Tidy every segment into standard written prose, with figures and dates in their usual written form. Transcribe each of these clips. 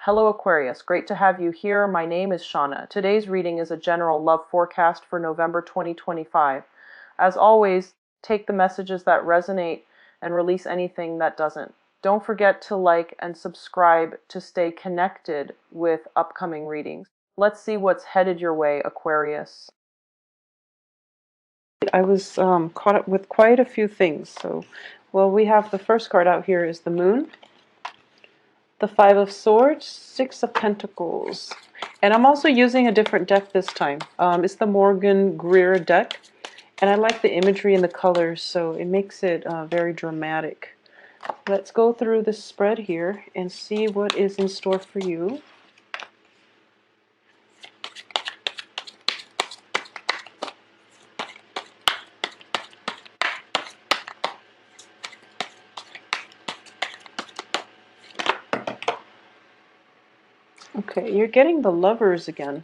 Hello Aquarius, great to have you here. My name is Shauna. Today's reading is a general love forecast for November 2025. As always, take the messages that resonate and release anything that doesn't. Don't forget to like and subscribe to stay connected with upcoming readings. Let's see what's headed your way, Aquarius. I was caught up with quite a few things. Well, we have the first card out here is the Moon, the Five of Swords, Six of Pentacles. And I'm also using a different deck this time. It's the Morgan Greer deck. And I like the imagery and the colors, so it makes it very dramatic. Let's go through this spread here and see what is in store for you. Okay, you're getting the Lovers again.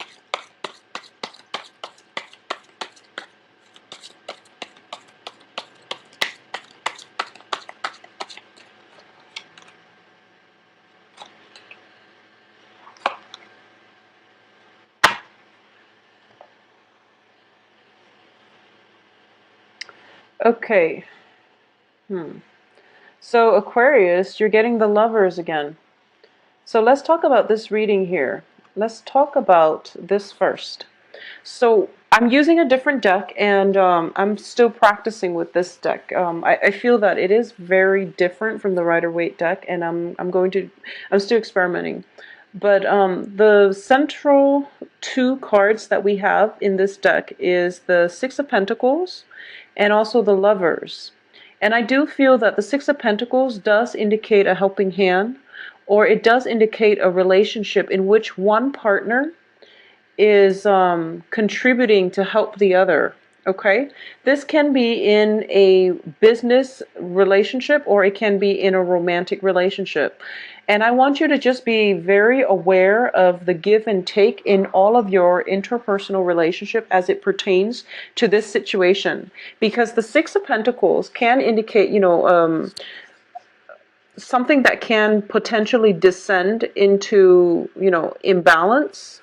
Okay. So Aquarius, you're getting the Lovers again. So let's talk about this reading here. Let's talk about this first. So I'm using a different deck, and I'm still practicing with this deck. I feel that it is very different from the Rider-Waite deck, and I'm still experimenting. But the central two cards that we have in this deck is the Six of Pentacles and also the Lovers. And I do feel that the Six of Pentacles does indicate a helping hand, or it does indicate a relationship in which one partner is contributing to help the other. Okay, this can be in a business relationship or it can be in a romantic relationship. And I want you to just be very aware of the give and take in all of your interpersonal relationship as it pertains to this situation. Because the Six of Pentacles can indicate, something that can potentially descend into, imbalance.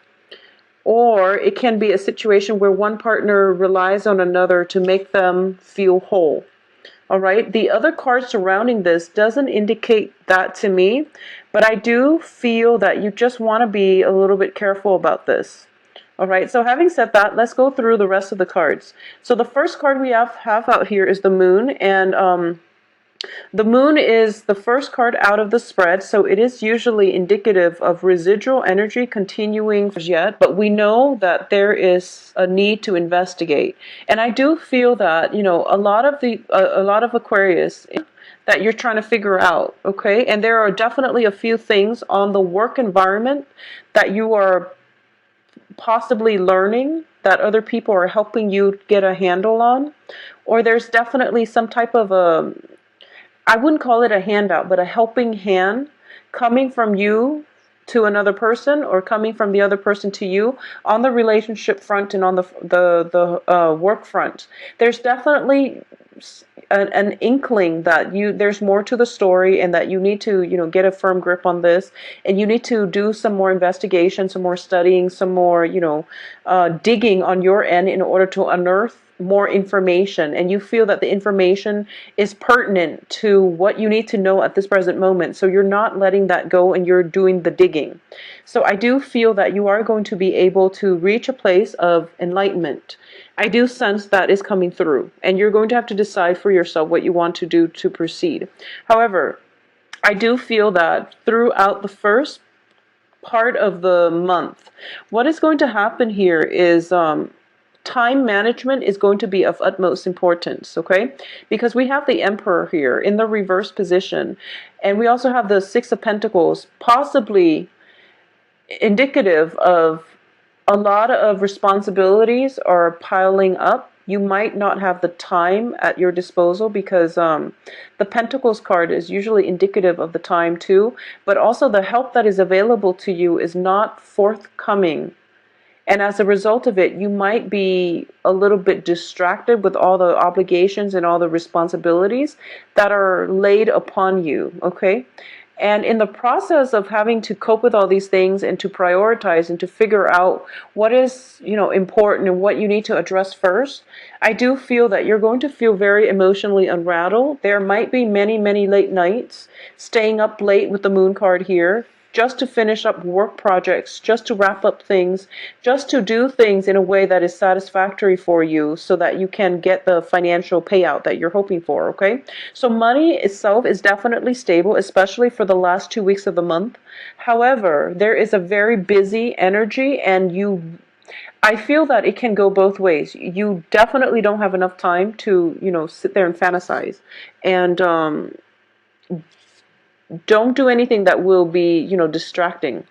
Or it can be a situation where one partner relies on another to make them feel whole. All right. The other card surrounding this doesn't indicate that to me, but I do feel that you just want to be a little bit careful about this. All right. So having said that, let's go through the rest of the cards. So the first card we have out here is the Moon, and the Moon is the first card out of the spread, so it is usually indicative of residual energy continuing yet, but we know that there is a need to investigate. And I do feel that, a lot of Aquarius that you're trying to figure out, okay? And there are definitely a few things on the work environment that you are possibly learning that other people are helping you get a handle on, or there's definitely some type of I wouldn't call it a handout, but a helping hand coming from you to another person, or coming from the other person to you on the relationship front and on the work front. There's definitely an inkling that there's more to the story, and that you need to get a firm grip on this, and you need to do some more investigation, some more studying, some more digging on your end in order to unearth more information, and you feel that the information is pertinent to what you need to know at this present moment. So you're not letting that go, and you're doing the digging. So I do feel that you are going to be able to reach a place of enlightenment. I do sense that is coming through, and you're going to have to decide for yourself what you want to do to proceed. However, I do feel that throughout the first part of the month, what is going to happen here is time management is going to be of utmost importance, okay? Because we have the Emperor here in the reverse position, and we also have the Six of Pentacles, possibly indicative of a lot of responsibilities are piling up. You might not have the time at your disposal, because the Pentacles card is usually indicative of the time too, but also the help that is available to you is not forthcoming. And as a result of it, you might be a little bit distracted with all the obligations and all the responsibilities that are laid upon you, okay? And in the process of having to cope with all these things and to prioritize and to figure out what is, important and what you need to address first, I do feel that you're going to feel very emotionally unrattled. There might be many, many late nights, staying up late with the moon card here, just to finish up work projects, just to wrap up things, just to do things in a way that is satisfactory for you so that you can get the financial payout that you're hoping for, okay? So money itself is definitely stable, especially for the last 2 weeks of the month. However, there is a very busy energy, and I feel that it can go both ways. You definitely don't have enough time to, sit there and fantasize. And don't do anything that will be, distracting.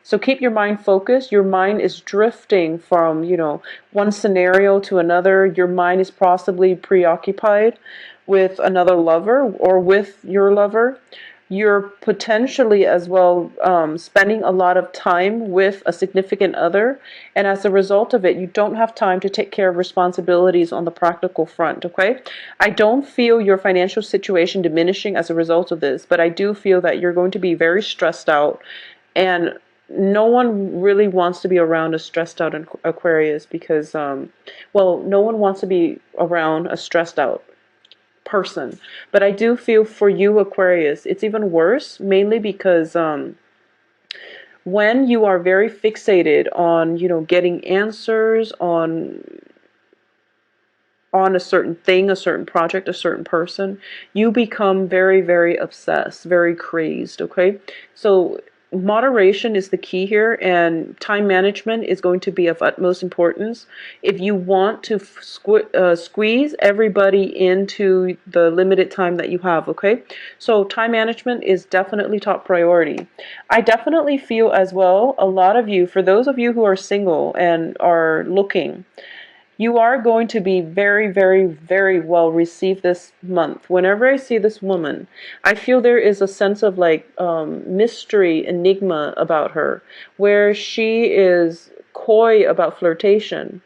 So keep your mind focused. Your mind is drifting from, one scenario to another. Your mind is possibly preoccupied with another lover or with your lover. You're potentially as well spending a lot of time with a significant other. And as a result of it, you don't have time to take care of responsibilities on the practical front, okay? I don't feel your financial situation diminishing as a result of this, but I do feel that you're going to be very stressed out. And no one really wants to be around a stressed out Aquarius because, no one wants to be around a stressed out person. But I do feel for you, Aquarius, it's even worse, mainly because when you are very fixated on, getting answers on a certain thing, a certain project, a certain person, you become very, very obsessed, very crazed, okay? So moderation is the key here, and time management is going to be of utmost importance if you want to squeeze everybody into the limited time that you have, okay? So time management is definitely top priority. I definitely feel as well, a lot of you, for those of you who are single and are looking, you are going to be very, very, very well received this month. Whenever I see this woman, I feel there is a sense of mystery, enigma about her, where she is coy about flirtation,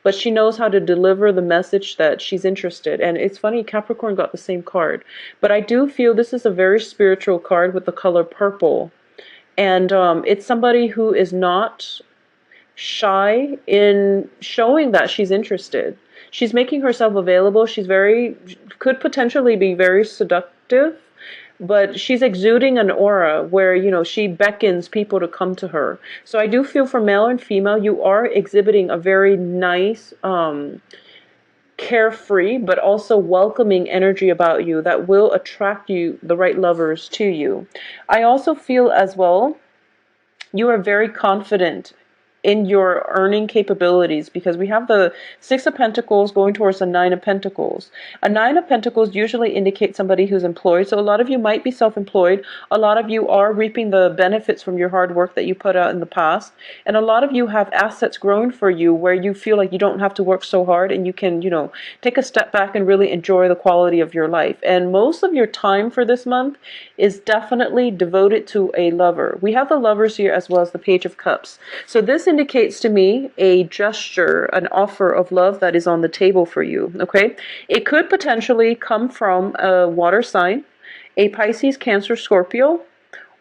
but she knows how to deliver the message that she's interested. And it's funny, Capricorn got the same card, but I do feel this is a very spiritual card with the color purple. And it's somebody who is not shy in showing that she's interested. She's making herself available. Could potentially be very seductive, but she's exuding an aura where, she beckons people to come to her. So I do feel for male and female, you are exhibiting a very nice, carefree, but also welcoming energy about you that will attract you, the right lovers to you. I also feel as well, you are very confident in your earning capabilities, because we have the Six of Pentacles going towards the Nine of Pentacles. A Nine of Pentacles usually indicates somebody who's employed. So a lot of you might be self-employed. A lot of you are reaping the benefits from your hard work that you put out in the past. And a lot of you have assets growing for you where you feel like you don't have to work so hard and you can, take a step back and really enjoy the quality of your life. And most of your time for this month is definitely devoted to a lover. We have the lovers here as well as the Page of Cups. So this indicates to me a gesture, an offer of love that is on the table for you, okay? It could potentially come from a water sign, a Pisces, Cancer, Scorpio,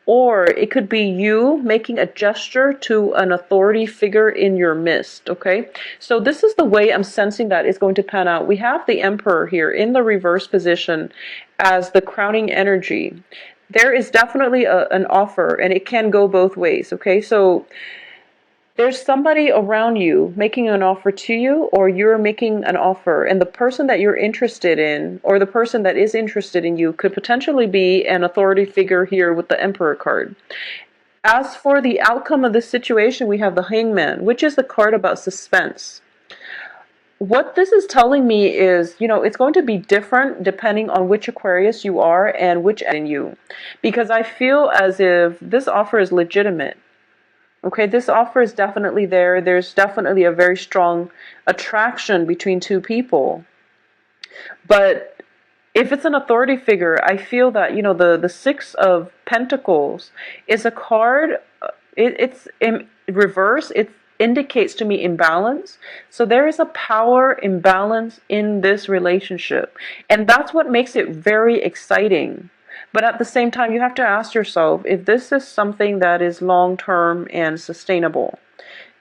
or it could be you making a gesture to an authority figure in your midst, okay? So this is the way I'm sensing that is going to pan out. We have the Emperor here in the reverse position as the crowning energy. There is definitely an offer, and it can go both ways, okay? So there's somebody around you making an offer to you, or you're making an offer, and the person that you're interested in, or the person that is interested in you, could potentially be an authority figure here with the Emperor card. As for the outcome of this situation, we have the Hangman, which is the card about suspense. What this is telling me is, it's going to be different depending on which Aquarius you are and which in you, because I feel as if this offer is legitimate. Okay, this offer is definitely there. There's definitely a very strong attraction between two people. But if it's an authority figure, I feel that, the Six of Pentacles is a card, it's in reverse. It indicates to me imbalance. So there is a power imbalance in this relationship. And that's what makes it very exciting. But at the same time, you have to ask yourself if this is something that is long-term and sustainable.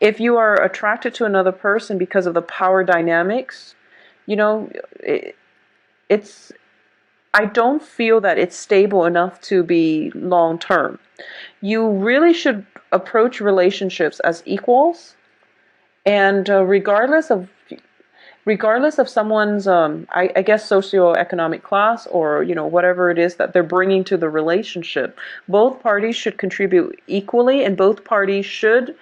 If you are attracted to another person because of the power dynamics, you know, it's I don't feel that it's stable enough to be long term. You really should approach relationships as equals, and regardless of someone's I guess socioeconomic class, or whatever it is that they're bringing to the relationship, both parties should contribute equally, and both parties should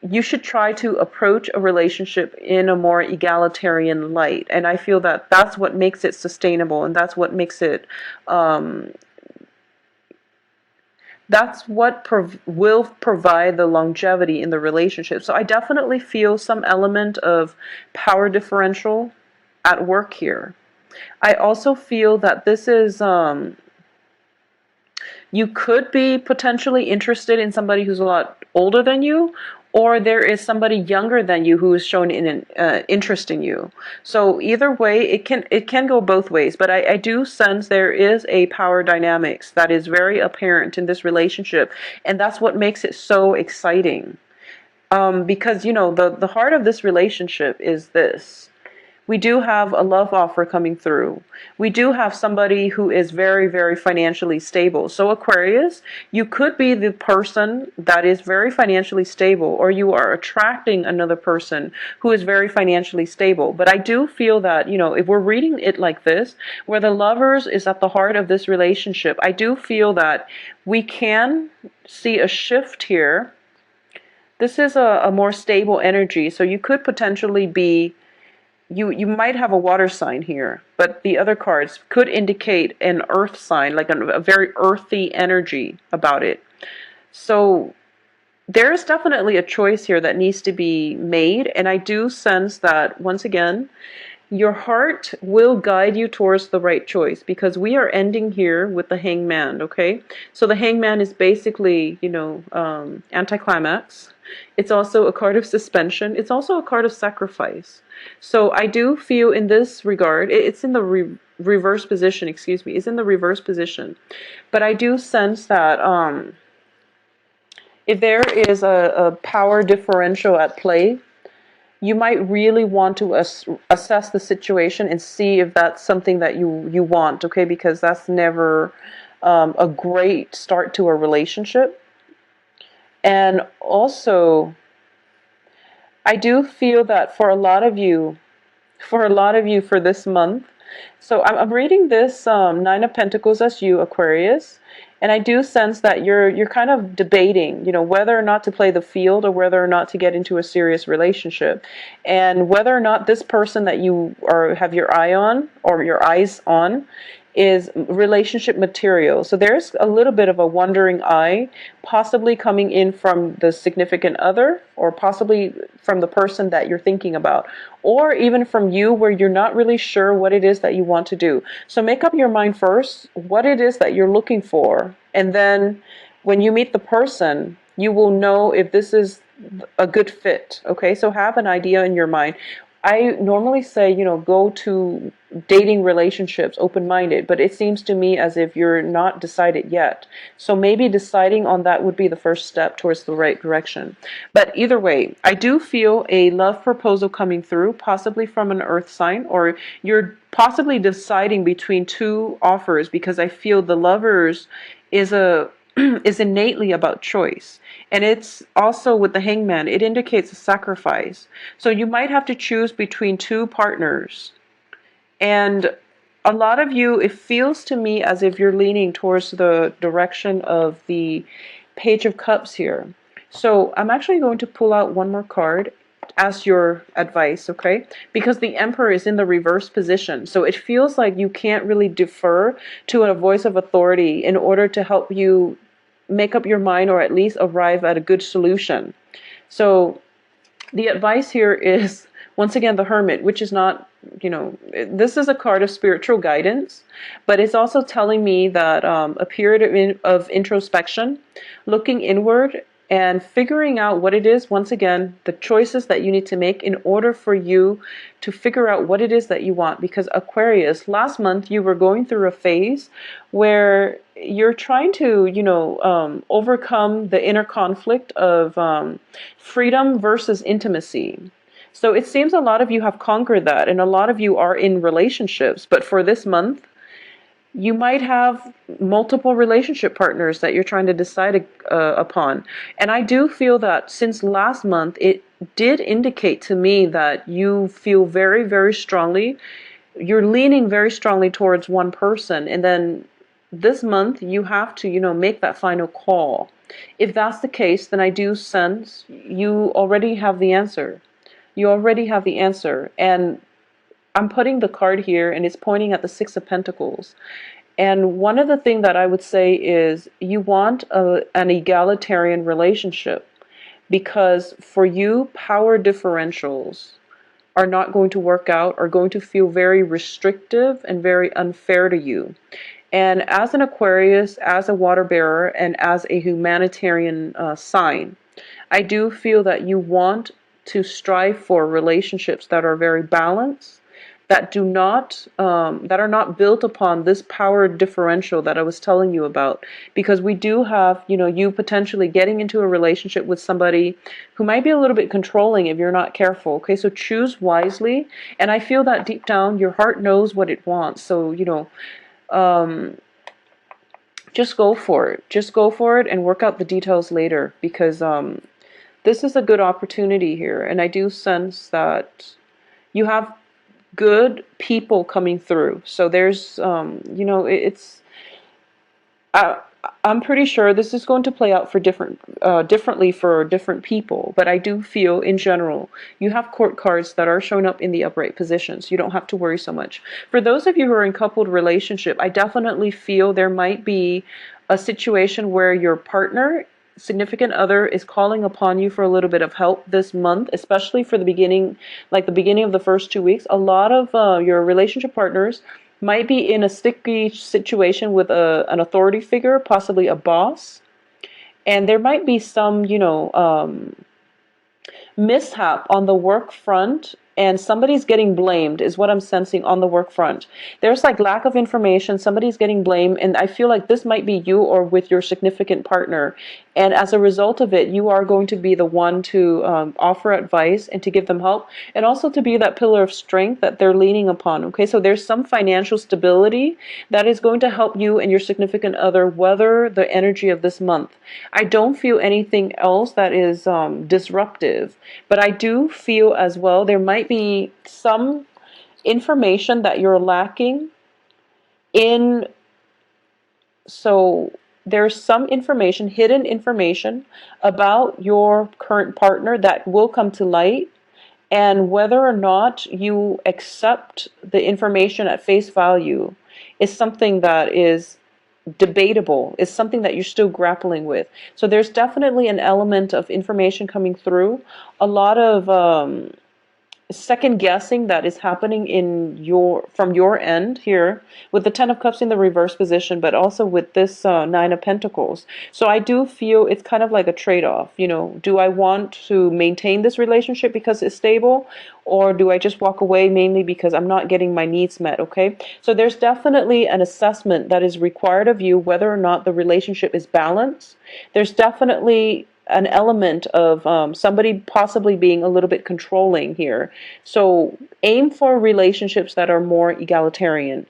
you should try to approach a relationship in a more egalitarian light. And I feel that that's what makes it sustainable, and that's what makes it that's what will provide the longevity in the relationship. So I definitely feel some element of power differential at work here. I also feel that this is you could be potentially interested in somebody who's a lot older than you, or there is somebody younger than you who is shown an interest in you. So either way, it can go both ways. But I do sense there is a power dynamics that is very apparent in this relationship, and that's what makes it so exciting. Because the heart of this relationship is this. We do have a love offer coming through. We do have somebody who is very, very financially stable. So Aquarius, you could be the person that is very financially stable, or you are attracting another person who is very financially stable. But I do feel that, if we're reading it like this, where the lovers is at the heart of this relationship, I do feel that we can see a shift here. This is a more stable energy. So you could potentially be you might have a water sign here, but the other cards could indicate an earth sign, like a very earthy energy about it. So there's definitely a choice here that needs to be made, and I do sense that, once again, your heart will guide you towards the right choice, because we are ending here with the Hangman, okay? So the Hangman is basically, anticlimax. It's also a card of suspension. It's also a card of sacrifice. So I do feel in this regard, it's in the reverse position, excuse me, it's in the reverse position. But I do sense that if there is a power differential at play, you might really want to assess the situation and see if that's something that you want, okay? Because that's never a great start to a relationship. And also, I do feel that for a lot of you for this month, so I'm reading this Nine of Pentacles as you, Aquarius, and I do sense that you're kind of debating, whether or not to play the field or whether or not to get into a serious relationship, and whether or not this person that you have your eye on, or your eyes on, is relationship material. So there's a little bit of a wandering eye, possibly coming in from the significant other, or possibly from the person that you're thinking about, or even from you, where you're not really sure what it is that you want to do. So make up your mind first what it is that you're looking for, and then when you meet the person, you will know if this is a good fit. Okay, so have an idea in your mind. I normally say, go to dating relationships open-minded, but it seems to me as if you're not decided yet. So maybe deciding on that would be the first step towards the right direction. But either way, I do feel a love proposal coming through, possibly from an earth sign, or you're possibly deciding between two offers, because I feel the lovers is is innately about choice. And it's also with the Hangman, it indicates a sacrifice. So you might have to choose between two partners. And a lot of you, it feels to me as if you're leaning towards the direction of the Page of Cups here. So I'm actually going to pull out one more card as your advice, okay? Because the Emperor is in the reverse position. So it feels like you can't really defer to a voice of authority in order to help you make up your mind, or at least arrive at a good solution. So the advice here is, once again, the Hermit, which is not, this is a card of spiritual guidance, but it's also telling me that a period of introspection, looking inward, and figuring out what it is, once again, the choices that you need to make in order for you to figure out what it is that you want. Because Aquarius, last month you were going through a phase where you're trying to, overcome the inner conflict of freedom versus intimacy. So it seems a lot of you have conquered that, and a lot of you are in relationships. But for this month, you might have multiple relationship partners that you're trying to decide upon. And I do feel that since last month, it did indicate to me that you feel very, very strongly. You're leaning very strongly towards one person. And then this month, you have to, make that final call. If that's the case, then I do sense you already have the answer. You already have the answer. And I'm putting the card here and it's pointing at the Six of Pentacles. And one of the things that I would say is you want an egalitarian relationship, because for you, power differentials are not going to work out, are going to feel very restrictive and very unfair to you. And as an Aquarius, as a water bearer, and as a humanitarian sign, I do feel that you want to strive for relationships that are very balanced, that do not that are not built upon this power differential that I was telling you about. Because we do have, you potentially getting into a relationship with somebody who might be a little bit controlling if you're not careful. Okay, so choose wisely. And I feel that deep down your heart knows what it wants. So just go for it. Just go for it and work out the details later, because this is a good opportunity here. And I do sense that you have good people coming through. So there's, it's, I'm pretty sure this is going to play out for differently for different people. But I do feel in general, you have court cards that are showing up in the upright positions. You don't have to worry so much. For those of you who are in coupled relationship, I definitely feel there might be a situation where your partner, significant other, is calling upon you for a little bit of help this month, especially for the beginning, like the beginning of the first 2 weeks. A lot of your relationship partners might be in a sticky situation with an authority figure, possibly a boss. And there might be some, mishap on the work front, and somebody's getting blamed is what I'm sensing on the work front. There's like lack of information, somebody's getting blamed, and I feel like this might be you or with your significant partner. And as a result of it, you are going to be the one to offer advice and to give them help, and also to be that pillar of strength that they're leaning upon. Okay, so there's some financial stability that is going to help you and your significant other weather the energy of this month. I don't feel anything else that is disruptive, but I do feel as well there might be some information that you're lacking in. So there's some information, hidden information about your current partner that will come to light. And whether or not you accept the information at face value is something that is debatable, is something that you're still grappling with. So there's definitely an element of information coming through, a lot of second guessing that is happening from your end here with the Ten of Cups in the reverse position, but also with this Nine of Pentacles. So I do feel it's kind of like a trade-off. Do I want to maintain this relationship because it's stable, or do I just walk away mainly because I'm not getting my needs met? Okay, so there's definitely an assessment that is required of you whether or not the relationship is balanced. There's definitely an element of somebody possibly being a little bit controlling here. So aim for relationships that are more egalitarian.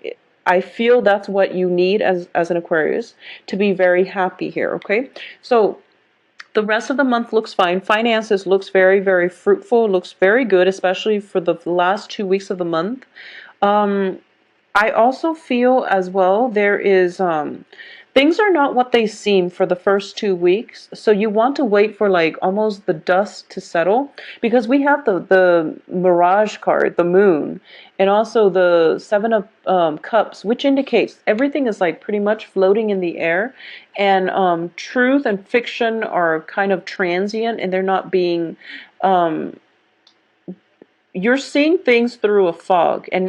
I feel that's what you need as an Aquarius to be very happy here, okay? So the rest of the month looks fine. Finances looks very, very fruitful, looks very good, especially for the last 2 weeks of the month. I also feel as well there is things are not what they seem for the first 2 weeks. So you want to wait for like almost the dust to settle, because we have the Mirage card, the Moon, and also the Seven of Cups, which indicates everything is like pretty much floating in the air, and truth and fiction are kind of transient, and they're not being you're seeing things through a fog, and